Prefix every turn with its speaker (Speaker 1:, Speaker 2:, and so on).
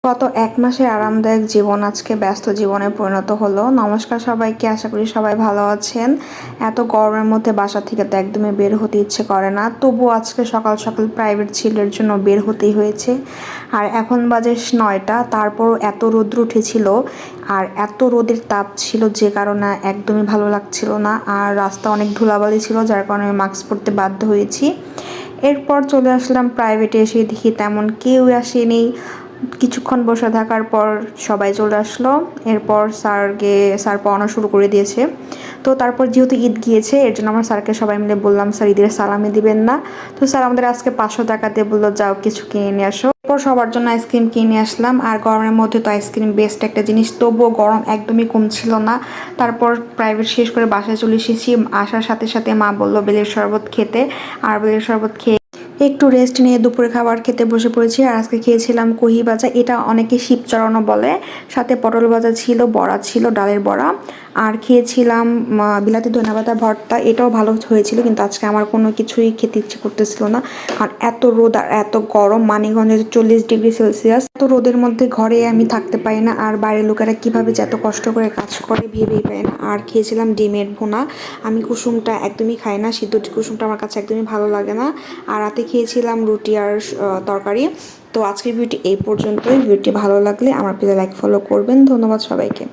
Speaker 1: গত ১ মাসের আরামদায়ক জীবন আজকে ব্যস্ত জীবনে পরিণত হলো। নমস্কার সবাইকে, আশা করি সবাই ভালো আছেন। এত গরমের মধ্যে বাসা থেকে তো একদমই বের হতে ইচ্ছে করে না, তবুও আজকে সকাল সকাল প্রাইভেট ছেলের জন্য বের হতেই হয়েছে। আর এখন বাজে ৯টা, তারপরও এত রোদ্র উঠেছিল আর এত রোদের তাপ ছিল যে কারণে একদমই ভালো লাগছিল না। আর রাস্তা অনেক ধুলাবালি ছিল, যার কারণে আমি মাস্ক পরতে বাধ্য হয়েছি। এরপর চলে আসলাম প্রাইভেটে, এসে দেখি তেমন কেউ আসেনি। কিছুক্ষণ বসে থাকার পর সবাই চলে আসলো। এরপর স্যার পড়ানো শুরু করে দিয়েছে। তো তারপর যেহেতু ঈদ গিয়েছে, এর জন্য আমার স্যারকে সবাই মিলে বললাম, স্যার ঈদের সালামি দিবেন না? তো স্যার আমাদের আজকে 500 টাকা দিয়ে বললো, যাও কিছু কিনে নিয়ে আসো। এরপর সবার জন্য আইসক্রিম কিনে আসলাম। আর গরমের মধ্যে তো আইসক্রিম বেস্ট একটা জিনিস, তবুও গরম একদমই কমছিল না। তারপর প্রাইভেট শেষ করে বাসায় চলে এসেছি। আসার সাথে সাথে মা বললো বেলের শরবত খেতে, আর বেলের শরবত খেয়ে একটু রেস্ট নিয়ে দুপুরে খাবার খেতে বসে পড়েছি। আর আজকে খেয়েছিলাম কহি ভাজা, এটা অনেকে শিপ চড়ানো বলে। সাথে পটল ভাজা ছিল, বড়া ছিল, ডালের বড়া। আর খেয়েছিলাম বিলাতি ধনেপাতা ভর্তা, এটাও ভালো হয়েছিল, কিন্তু আজকে আমার কোনো কিছুই খেতে ইচ্ছে করতেছিল না। আর এত রোদ আর এত গরম, মানিকগঞ্জে 40 ডিগ্রি সেলসিয়াস। এত রোদের মধ্যে ঘরে আমি থাকতে পারি না, আর বাইরের লোকেরা কীভাবে যে এত কষ্ট করে কাজ করে ভেবেই পাই না। আর খেয়েছিলাম ডিমের ভুনা। আমি কুসুমটা একদমই খাই না, সিদ্ধ কুসুমটা আমার কাছে একদমই ভালো লাগে না। আর রাতে খেয়েছিলাম রুটি আর তরকারি। তো আজকের ভিডিওটি এই পর্যন্তই। ভিডিওটি ভালো লাগলে আমার পেজে লাইক ফলো করবেন। ধন্যবাদ সবাইকে।